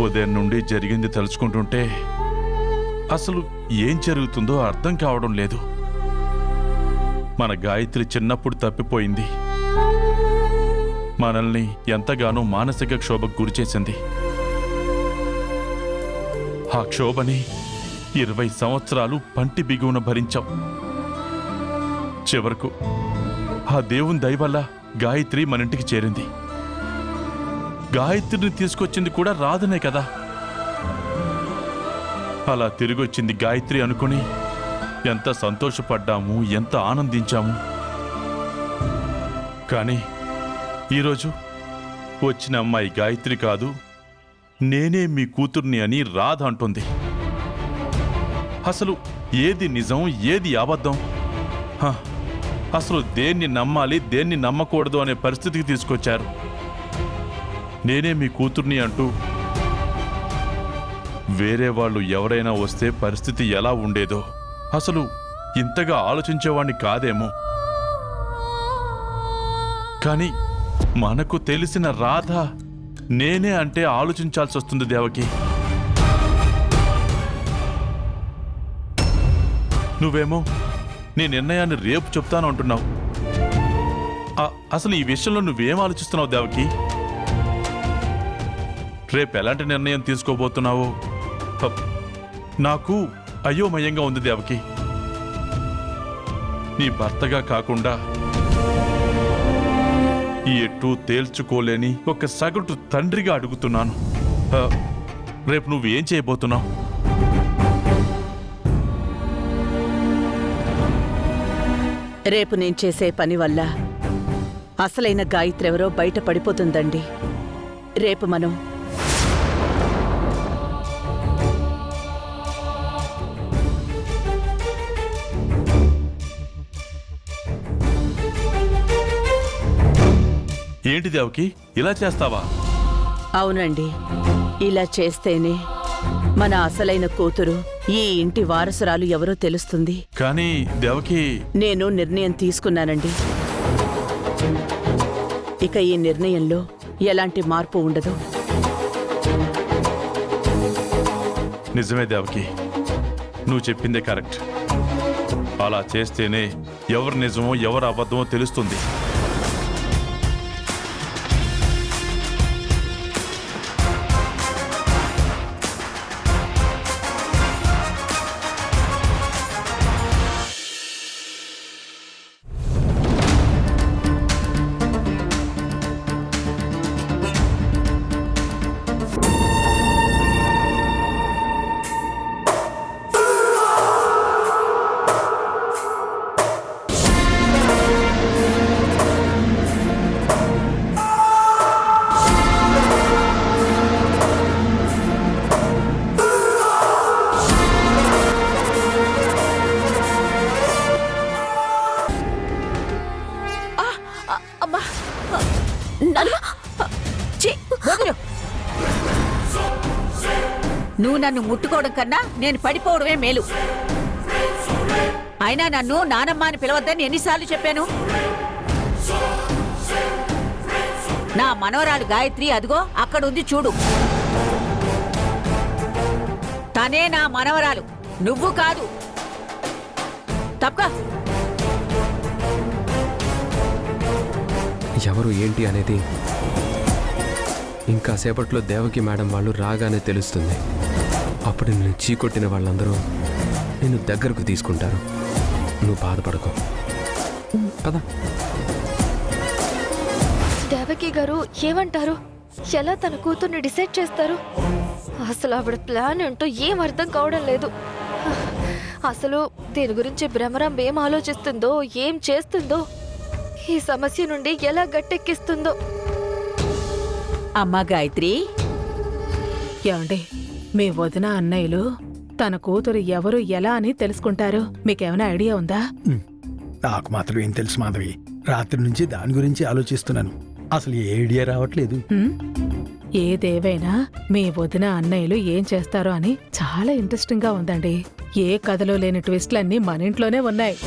ఉదయం నుండి జరిగింది తలుచుకుంటుంటే అసలు ఏం జరుగుతుందో అర్థం కావడం లేదు. మన గాయత్రి చిన్నప్పుడు తప్పిపోయింది. మనల్ని ఎంతగానో మానసిక క్షోభకు గురిచేసింది. ఆ క్షోభని 20 సంవత్సరాలు పంటి బిగువున భరించాం. చివరకు ఆ దేవుని దయ వల్ల గాయత్రి మన ఇంటికి చేరింది. గాయత్రిని తీసుకొచ్చింది కూడా రాధనే కదా. అలా తిరిగొచ్చింది గాయత్రి అనుకుని ఎంత సంతోషపడ్డాము, ఎంత ఆనందించాము. కానీ ఈరోజు వచ్చిన అమ్మాయి గాయత్రి కాదు, నేనే మీ కూతుర్ని అని రాధ అంటుంది. అసలు ఏది నిజం, ఏది అబద్ధం? అసలు దేన్ని నమ్మాలి, దేన్ని నమ్మకూడదు అనే పరిస్థితికి తీసుకొచ్చారు. నేనే మీ కూతుర్ని అంటూ వేరే వాళ్ళు ఎవరైనా వస్తే పరిస్థితి ఎలా ఉండేదో అసలు ఇంతగా ఆలోచించేవాణ్ణి కాదేమో. కానీ మనకు తెలిసిన రాధ నేనే అంటే ఆలోచించాల్సి వస్తుంది దేవకి. నువ్వేమో నీ నిర్ణయాన్ని రేపు చెప్తాను అంటున్నావు. అసలు ఈ విషయంలో నువ్వేం ఆలోచిస్తున్నావు దేవకి? రేపు ఎలాంటి నిర్ణయం తీసుకోబోతున్నావో నాకు అయోమయంగా ఉంది దేవకి. నీ భర్తగా కాకుండా ఈ ఎట్టూ తేల్చుకోలేని ఒక సగటు తండ్రిగా అడుగుతున్నాను. రేపు నువ్వేం చేయబోతున్నావు? రేపు నేను చేసే పని వల్ల అసలైన గాయత్రి ఎవరో బయట పడిపోతుందండి. రేపు మనం ఏంటి దేవకి ఇలా చేస్తావా? అవునండి, ఇలా చేస్తేనే మన అసలైన కూతురు, ఈ ఇంటి వారసురాలు ఎవరో తెలుస్తుంది. కానీ దేవకి, నేను నిర్ణయం తీసుకున్నానండి. ఇక ఈ నిర్ణయంలో ఎలాంటి మార్పు ఉండదు. నిజమే దేవకి, నువ్వు చెప్పిందే కరెక్ట్. అలా చేస్తేనే ఎవరు నిజమో ఎవరు అబద్ధమో తెలుస్తుంది. నువ్వు నన్ను ముట్టుకోవడం కన్నా నేను పడిపోవడమే మేలు. అయినా నన్ను నానమ్మ అని పిలవద్దని ఎన్నిసార్లు చెప్పాను? నా మనవరాలు గాయత్రి అదిగో అక్కడుంది చూడు. తనే నా మనవరాలు, నువ్వు కాదు. తప్పక ఎవరు ఏంటి అనేది ఇంకా సేపట్లో దేవకి మేడం వాళ్ళు రాగానే తెలుస్తుంది. అప్పుడు నేను చీకొట్టిన వాళ్ళందరూ నేను దగ్గరకు తీసుకుంటారు. నువ్వు బాధపడకు కదా. దేవకి గారు ఏమంటారు? ఎలా తన కూతుర్ని డిసైడ్ చేస్తారు? అసలు ఆవిడ ప్లాన్ ఏంటో ఏం అర్థం కావడం లేదు. అసలు దీని గురించి భ్రమరం ఏం ఆలోచిస్తుందో, ఏం చేస్తుందో, ఈ సమస్య నుండి ఎలా గట్టెక్కిస్తుందో. అమ్మా గాయత్రి, ఏమండి, మీ వదిన అన్నయ్యలు తన కూతురు ఎవరు ఎలా అని తెలుసుకుంటారు? మీకేమైనా ఐడియా ఉందా? నాకు మాత్రం ఏం తెలుసు మాధవి. రాత్రి నుంచి దాని గురించి ఆలోచిస్తున్నాను. అసలు ఏ ఐడియా రావట్లేదు. ఏదేవైనా మీ వదిన అన్నయ్యలు ఏం చేస్తారో అని చాలా ఇంట్రెస్టింగ్ గా ఉందండి. ఏ కథలో లేని ట్విస్ట్లన్నీ మన ఇంట్లోనే ఉన్నాయి.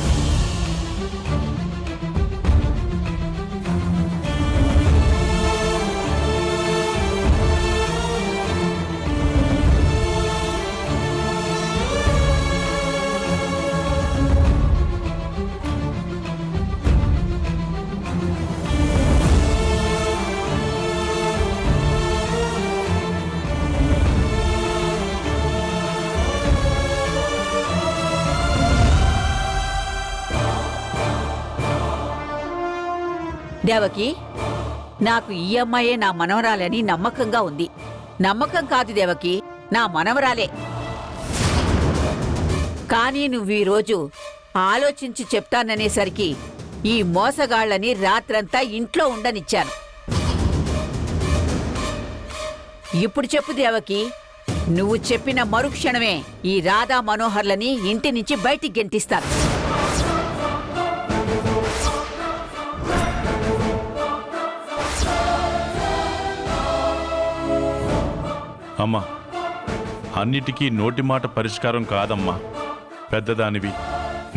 దేవకి, నాకు ఈ అమ్మాయే నా మనవరాలని నమ్మకంగా ఉంది. నమ్మకం కాదు దేవకి, నా మనవరాలే. కానీ నువ్వు ఈరోజు ఆలోచించి చెప్తాననేసరికి ఈ మోసగాళ్ళని రాత్రంతా ఇంట్లో ఉండనిచ్చాను. ఇప్పుడు చెప్పు దేవకి, నువ్వు చెప్పిన మరుక్షణమే ఈ రాధా మనోహర్లని ఇంటి నుంచి బయటికి గెంటిస్తాను. అమ్మా, అన్నిటికీ నోటి మాట పరిష్కారం కాదమ్మా. పెద్దదానివి,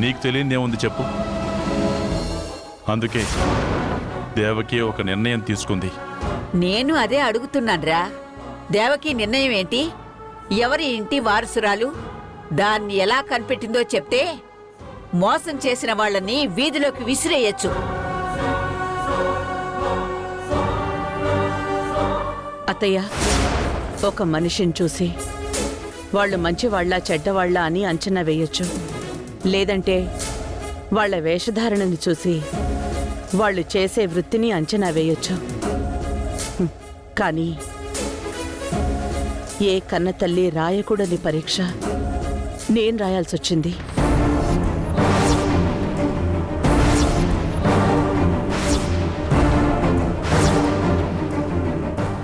నీకు తెలియదేముంది చెప్పు. అందుకే దేవకి ఒక నిర్ణయం తీసుకుంది. నేను అదే అడుగుతున్నాన్రా. దేవకి నిర్ణయం ఏంటి? ఎవరి ఇంటి వారసురాలు? దాన్ని ఎలా కనిపెట్టిందో చెప్తే మోసం చేసిన వాళ్ళని వీధిలోకి విసిరేయచ్చు. అత్తయ్య, ఒక మనిషిని చూసి వాళ్ళు మంచివాళ్ళ చెడ్డవాళ్ళ అని అంచనా వేయొచ్చు. లేదంటే వాళ్ళ వేషధారణని చూసి వాళ్ళు చేసే వృత్తిని అంచనా వేయొచ్చు. కానీ ఏ కన్న తల్లి రాయకూడని పరీక్ష నేను రాయాల్సొచ్చింది.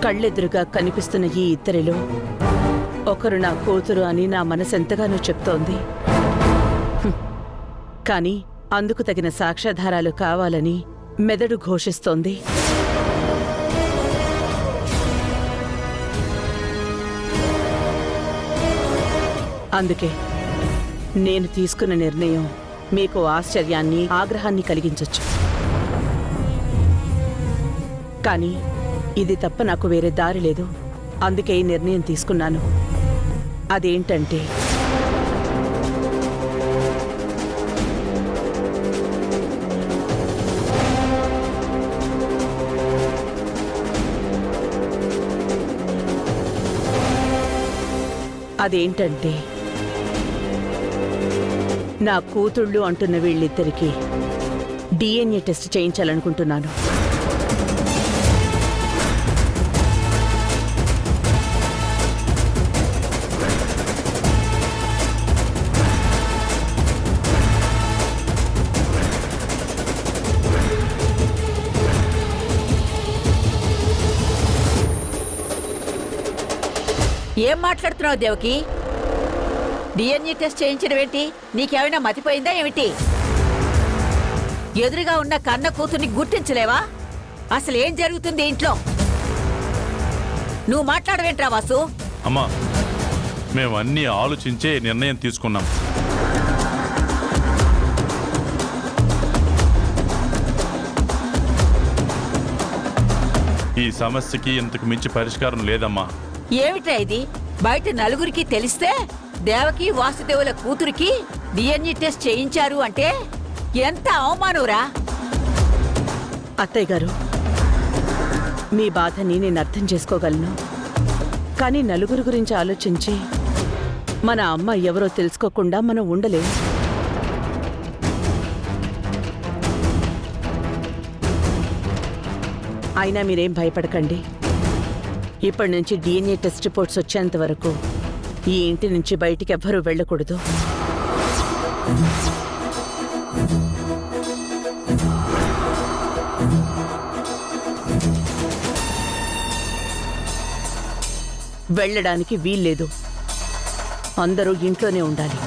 కళ్ళెదురుగా కనిపిస్తున్న ఈ ఇద్దరిలో ఒకరు నా కూతురు అని నా మనసెంతగానో చెప్తోంది. కానీ అందుకు తగిన సాక్ష్యాధారాలు కావాలని మెదడు ఘోషిస్తోంది. అందుకే నేను తీసుకున్న నిర్ణయం మీకు ఆశ్చర్యాన్ని, ఆగ్రహాన్ని కలిగించొచ్చు. కానీ ఇది తప్ప నాకు వేరే దారి లేదు. అందుకే ఈ నిర్ణయం తీసుకున్నాను. అదేంటంటే నా కూతుళ్ళు అంటున్న వీళ్ళిద్దరికీ డిఎన్ఏ టెస్ట్ చేయించాలనుకుంటున్నాను. ఏం మాట్లాడుతున్నావు దేవకి? డిఎన్ఏ టెస్ట్ చేయించడం ఏంటి? నీకేమైనా మతిపోయిందా ఏమిటి? ఎదురుగా ఉన్న కన్న కూతుర్ని గుర్తించలేవా? అసలు ఏం జరుగుతుంది ఇంట్లో? నువ్వు మాట్లాడవేంట్రా వాసు? అమ్మా, మేము అన్నీ ఆలోచించే నిర్ణయం తీసుకున్నాం. ఈ సమస్యకి ఇంతకు మించి పరిష్కారం లేదమ్మా. ఏమిట్రా ఇది? బయట నలుగురికి తెలిస్తే దేవకి, వాసుదేవుల కూతురికి డిఎన్ఏ టెస్ట్ చేయించారు అంటే ఎంత అవమానవురా? అత్తయ్య గారు, మీ బాధని నేను అర్థం చేసుకోగలను. కానీ నలుగురు గురించి ఆలోచించి మన అమ్మ ఎవరో తెలుసుకోకుండా మనం ఉండలేం. అయినా మీరేం భయపడకండి. ఇప్పటి నుంచి డిఎన్ఏ టెస్ట్ రిపోర్ట్స్ వచ్చేంత వరకు ఈ ఇంటి నుంచి బయటికి ఎవ్వరూ వెళ్ళకూడదు. వెళ్ళడానికి వీల్లేదు. అందరూ ఇంట్లోనే ఉండాలి.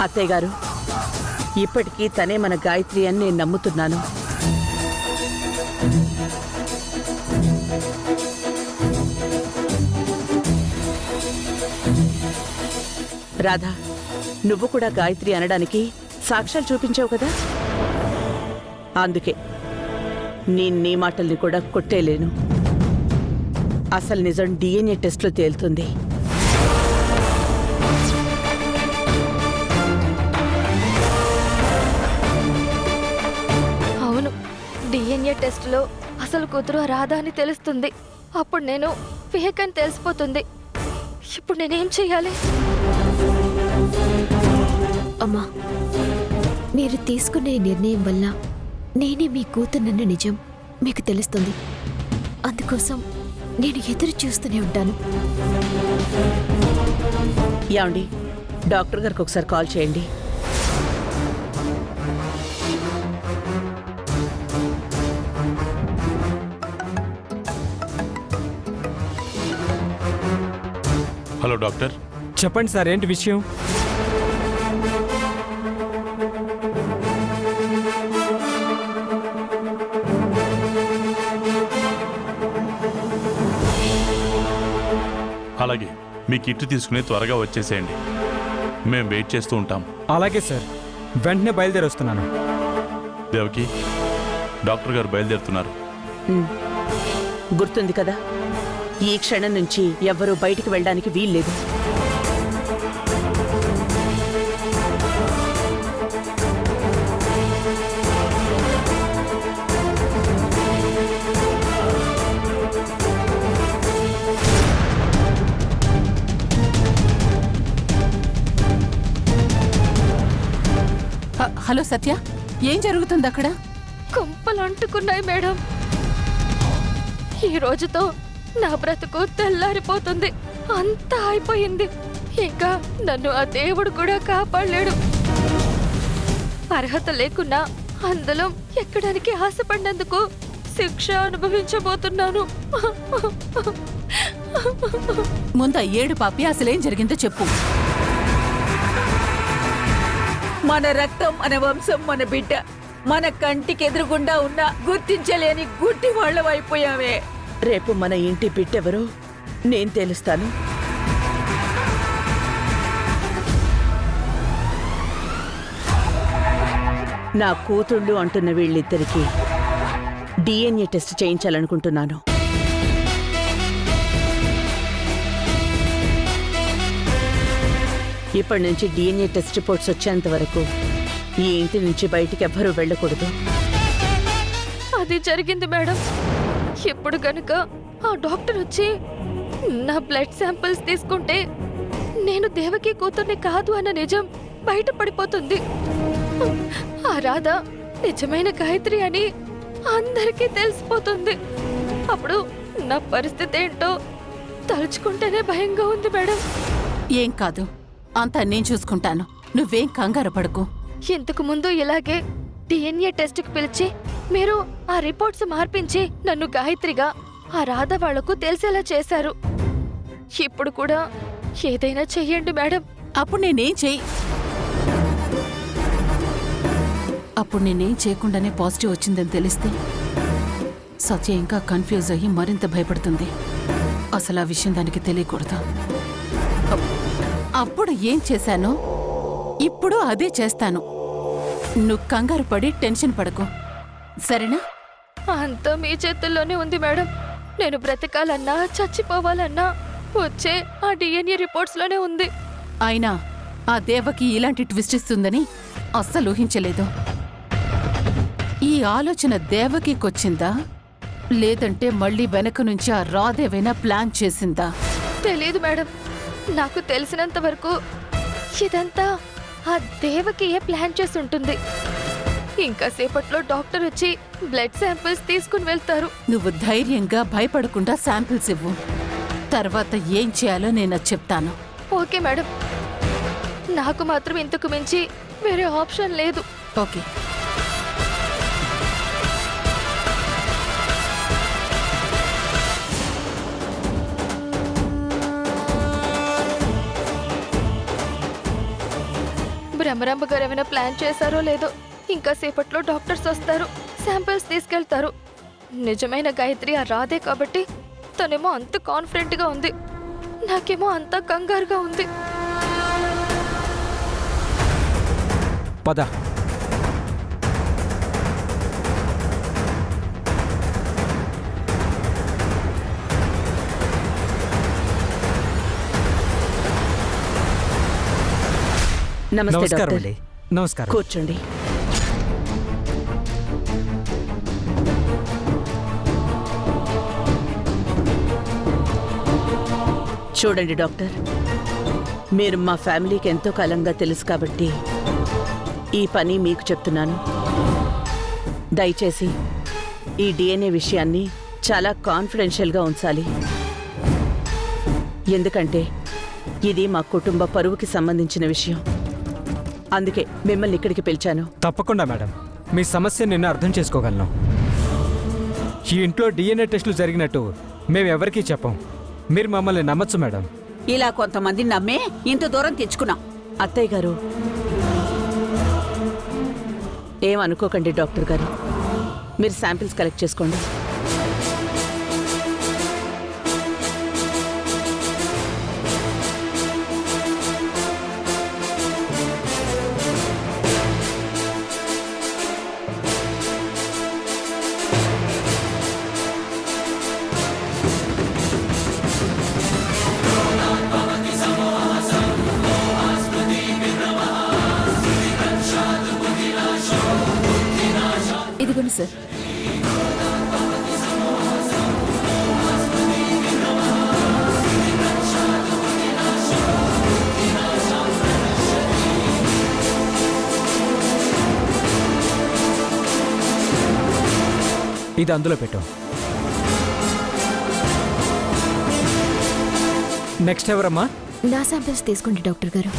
అత్తయ్య గారు, ఇప్పటికీ తనే మన గాయత్రి అని నేను నమ్ముతున్నాను. రాధా, నువ్వు కూడా గాయత్రి అనడానికి సాక్ష్యాలు చూపించావు కదా. అందుకే నేను నీ మాటల్ని కూడా కొట్టేలేను. అసలు నిజం డిఎన్ఏ టెస్ట్లో తేలుతుంది. అవును, డిఎన్ఏ టెస్ట్లో అసలు కూతురు రాధా అని తెలుస్తుంది. అప్పుడు నేను ఫేక్ అని తెలిసిపోతుంది. ఇప్పుడు నేనేం చెయ్యాలి? అమ్మా, మీరు తీసుకునే నిర్ణయం వల్ల నేనే మీ కూతున్నన్న నిజం మీకు తెలుస్తుంది. అందుకోసం నేను ఎదురు చూస్తూనే ఉంటాను. యాండి, డాక్టర్ గారికి ఒకసారి కాల్ చేయండి. Hello doctor. చెప్పండి సార్, ఏంటి విషయం? అలాగే మీ కిట్ తీసుకుని త్వరగా వచ్చేసేయండి. మేం వెయిట్ చేస్తూ ఉంటాం. అలాగే సార్, వెంటనే బయలుదేరి వస్తున్నాను. దేవకి, డాక్టర్ గారు బయలుదేరుతున్నారు. గుర్తుంది కదా, ఈ క్షణం నుంచి ఎవ్వరూ బయటికి వెళ్ళడానికి వీల్లేదు. హలో సత్య, ఏం జరుగుతుంది అక్కడ? కొంపలు అంటుకున్నాయి మేడం. ఈ రోజుతో నా బ్రతుకు తెల్లారిపోతుంది. అంతా అయిపోయింది. ఇంకా నన్ను ఆ దేవుడు కూడా కాపాడలేడు. అర్హత లేకున్నా అందులో ఎక్కడానికి ఆశపడినందుకు శిక్ష అనుభవించబోతున్నాను. ముందు ఏడు పాపి, అసలేం జరిగిందో చెప్పు. మన రక్తం, మన వంశం, మన బిడ్డ మన కంటికి ఎదురుగుండా ఉన్నా గుర్తించలేని గుడ్డి వాళ్ళం అయిపోయావే. రేపు మన ఇంటి బిడ్డెవరో నేను తెలుస్తాను. నా కూతుళ్ళు అంటున్న వీళ్ళిద్దరికీ డిఎన్ఏ టెస్ట్ చేయించాలనుకుంటున్నాను. ఇప్పటి నుంచి డిఎన్ఏ టెస్ట్ రిపోర్ట్స్ వచ్చేంత వరకు ఈ ఇంటి నుంచి బయటికి ఎవ్వరూ వెళ్ళకూడదు. అది జరిగింది మేడం. ఇప్పుడు గనుక ఆ డాక్టర్ వచ్చి నా బ్లడ్ శాంపిల్స్ తీసుకుంటే నేను దేవకి కూతుర్ని కాదు అన్న నిజం బయటపడిపోతుంది. ఆ రాధ నిజమైన గాయత్రి అని అందరికీ తెలిసిపోతుంది. అప్పుడు నా పరిస్థితి ఏంటో తలుచుకుంటేనే భయంగా ఉంది మేడం. ఏం కాదు, అంతా నేను చూసుకుంటాను. నువ్వేం కంగారు పడకు. ఇంతకు ముందు ఇలాగే డిఎన్ఏ టెస్ట్కి పిలిచి మీరు ఆ రిపోర్ట్స్ మార్పించి నన్ను గాయత్రిగా ఆ రాధ వాళ్లకు తెలిసేలా చేశారు. ఇప్పుడు కూడా ఏదైనా చెయ్యండి మేడం. అప్పుడు నేనేం చేయకుండానే పాజిటివ్ వచ్చిందని తెలిస్తే సత్య ఇంకా కన్ఫ్యూజ్ అయ్యి మరింత భయపడుతుంది. అసలు ఆ విషయం దానికి తెలియకూడదు. అప్పుడు ఏం చేశానో ఇప్పుడు అదే చేస్తాను. నువ్వు కంగారు పడి టెన్షన్ పడకు, సరేనా? అంతా మీ చేతుల్లోనే ఉంది మేడం. నేను బ్రతకాలన్నా చచ్చిపోవాలన్నా వచ్చే ఆ డిఎన్ఏ రిపోర్ట్స్ లోనే ఉంది. అయినా ఆ దేవకి ఇలాంటి ట్విస్ట్ ఇస్తుందని అస్సలు ఊహించలేదు. ఈ ఆలోచన దేవకికొచ్చిందా, లేదంటే మళ్ళీ వెనక నుంచి ఆ రాధేవైనా ప్లాన్ చేసిందా? తెలీదు మేడం. నాకు తెలిసినంత వరకు ఇదంతా ఆ దేవకియే ప్లాన్ చేసి ఉంటుంది. ఇంకా సేపట్లో డాక్టర్ వచ్చి బ్లడ్ శాంపిల్స్ తీసుకుని వెళ్తారు. నువ్వు ధైర్యంగా భయపడకుండా శాంపిల్స్ ఇవ్వు. తర్వాత ఏం చేయాలో నేను చెప్తాను. Okay madam. నాకు మాత్రం ఇంతకు మించి వేరే ఆప్షన్ లేదు. ఓకే. భ్రమరాంబ గారు ఏమైనా ప్లాన్ చేశారో లేదో. ఇంకా సేపట్లో డాక్టర్స్ వస్తారు, శాంపిల్స్ తీసుకెళ్తారు. నిజమైన గాయత్రి ఆ రాధే కాబట్టి తనేమో అంత కాన్ఫిడెంట్ గా ఉంది, నాకేమో అంత కంగారుగా ఉంది. పద. నమస్తే నమస్కారం డాక్టర్. అండి. నమస్కారం. కూర్చోండి. చూడండి డాక్టర్, మీరు మా ఫ్యామిలీకి ఎంతో కాలంగా తెలుసు కాబట్టి ఈ పని మీకు చెప్తున్నాను. దయచేసి ఈ డిఎన్ఏ విషయాన్ని చాలా కాన్ఫిడెన్షియల్గా ఉంచాలి. ఎందుకంటే ఇది మా కుటుంబ పరువుకి సంబంధించిన విషయం. అందుకే మిమ్మల్ని ఇక్కడికి పిలిచాను. తప్పకుండా మేడం, మీ సమస్య నిన్ను అర్థం చేసుకోగలను. ఈ ఇంట్లో డిఎన్ఏ టెస్టులు జరిగినట్టు మేము ఎవరికీ చెప్పం. మీరు మమ్మల్ని నమ్మచ్చు మేడం. ఇలా కొంతమందిని నమ్మే ఇంత దూరం తెచ్చుకున్నాం. అత్తయ్య గారు, ఏమనుకోకండి డాక్టర్ గారు. మీరు శాంపిల్స్ కలెక్ట్ చేసుకోండి. ఇదిగోండి సార్. ఇది అందులో పెట్టు. నెక్స్ట్ ఎవరమ్మా? నా శాంపిల్స్ తీసుకోండి డాక్టర్ గారు.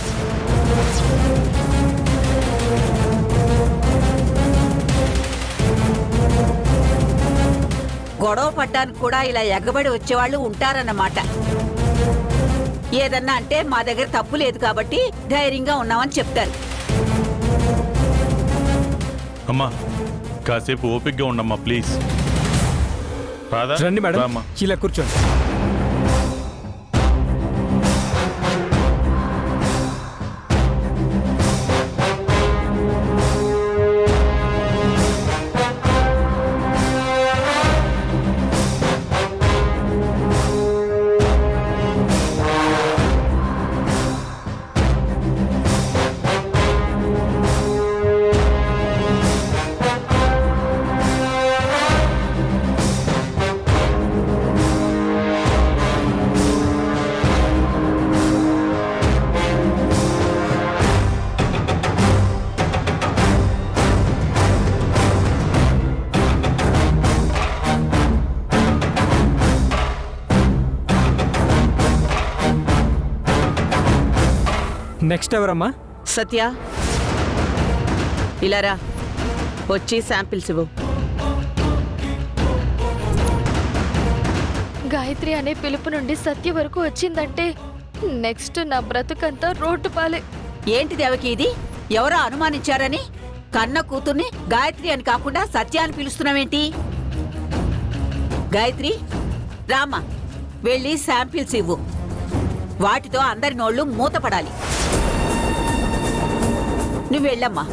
గొడవ పడ్డానికి కూడా ఇలా ఎగబడి వచ్చేవాళ్ళు ఉంటారన్నమాట. ఏదన్నా అంటే మా దగ్గర తప్పు లేదు కాబట్టి ధైర్యంగా ఉన్నామని చెప్తారు. అమ్మా కాసేపు ఓపిక్గా ఉండమ్మా ప్లీజ్. రాధా, రండి మేడం, రామ్మా. ఇలా కూర్చోండి. నెక్స్ట్ ఎవరమ్మా? సత్య, ఇలా రా. వచ్చి శాంపిల్స్ ఇవ్వు. గాయత్రి అనే పిలుపు నుండి సత్య వరకు వచ్చిందంటే నెక్స్ట్ నా బ్రతుకంతా రోడ్డు పాలే. ఏంటి దేవకి ఇది? ఎవరో అనుమానించారని కన్న కూతుర్ని గాయత్రి అని కాకుండా సత్య అని పిలుస్తున్నావేంటి? గాయత్రి, రామ్మా, వెళ్ళి శాంపిల్స్ ఇవ్వు. వాటితో అందరి నోళ్లు మూతపడాలి. నువ్వు వెళ్ళమ్మా.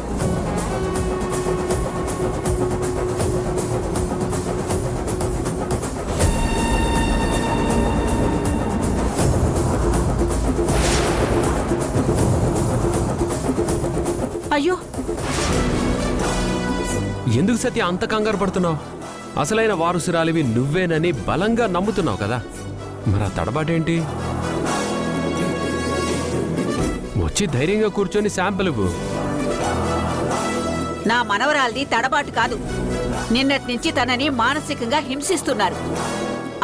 అయ్యో, ఎందుకు సత్య అంత కంగారు పడుతున్నావు? అసలైన వారసురాలివి నువ్వేనని బలంగా నమ్ముతున్నావు కదా, మరి ఆ తడబాటేంటి? వచ్చి ధైర్యంగా కూర్చొని శాంపిల్ ఇవ్వు. నా మనవరాల్ది తడబాటు కాదు. నిన్నటి నుంచి తనని మానసికంగా హింసిస్తున్నారు.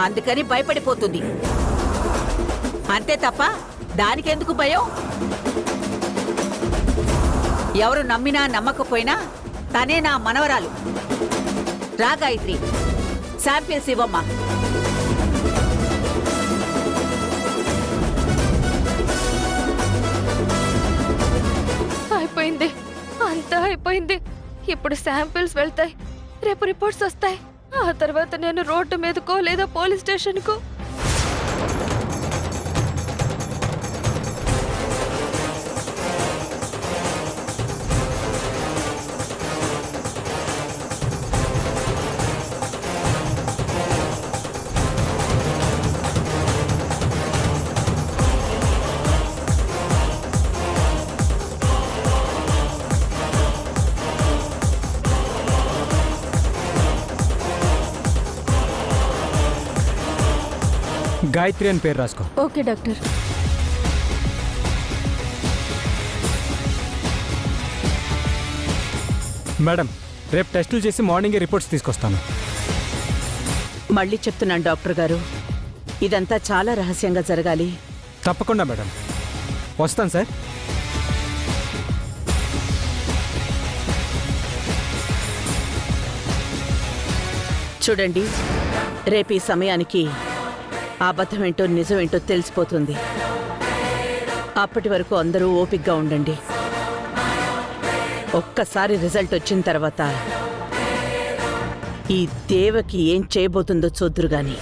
అందుకని భయపడిపోతుంది. అంతే తప్ప దానికెందుకు భయం? ఎవరు నమ్మినా నమ్మకపోయినా తనే నా మనవరాలు. రా గాయత్రి, శాంపిల్స్ ఇవ్వమ్మా. అయిపోయింది, అంతా అయిపోయింది. ఇప్పుడు శాంపిల్స్ వెళ్తాయి, రేపు రిపోర్ట్స్ వస్తాయి. ఆ తర్వాత నేను రోడ్డు మీదకో లేదా పోలీస్ స్టేషన్కో. గాయత్రి అని పేరు రాసుకో. Okay doctor. మేడం రేపు టెస్టులు చేసి మార్నింగే రిపోర్ట్స్ తీసుకొస్తాను. మళ్ళీ చెప్తున్నాను డాక్టర్ గారు, ఇదంతా చాలా రహస్యంగా జరగాలి. తప్పకుండా మేడం. వస్తాను సార్. చూడండి, రేపు ఈ సమయానికి అబద్ధమేంటో నిజమేంటో తెలిసిపోతుంది. అప్పటి వరకు అందరూ ఓపిగ్గా ఉండండి. ఒక్కసారి రిజల్ట్ వచ్చిన తర్వాత ఈ దేవకి ఏం చేయబోతుందో చూద్దురు గాని.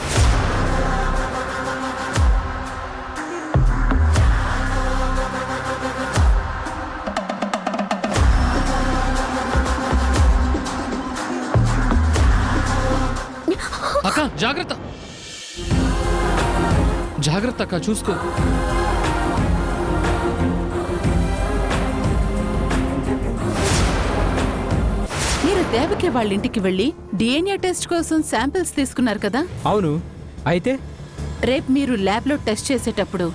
అక్క జాగ్రత్త, జాగ్రత్త అక్క, చూసుకో. మీరు దేవకి వాళ్ళ ఇంటికి వెళ్ళి డిఎన్ఏ టెస్ట్ కోసం శాంపిల్స్ తీసుకున్నారు కదా? అవును. అయితే రేపు మీరు ల్యాబ్లో టెస్ట్ చేసేటప్పుడు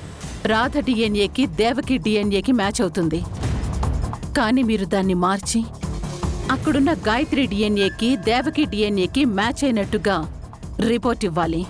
రాధ డిఎన్ఏకి దేవకి డిఎన్ఏకి మ్యాచ్ అవుతుంది. కానీ మీరు దాన్ని మార్చి అక్కడున్న గాయత్రి డిఎన్ఏకి దేవకి డిఎన్ఏకి మ్యాచ్ అయినట్టుగా రిపోర్ట్ ఇవ్వాలి.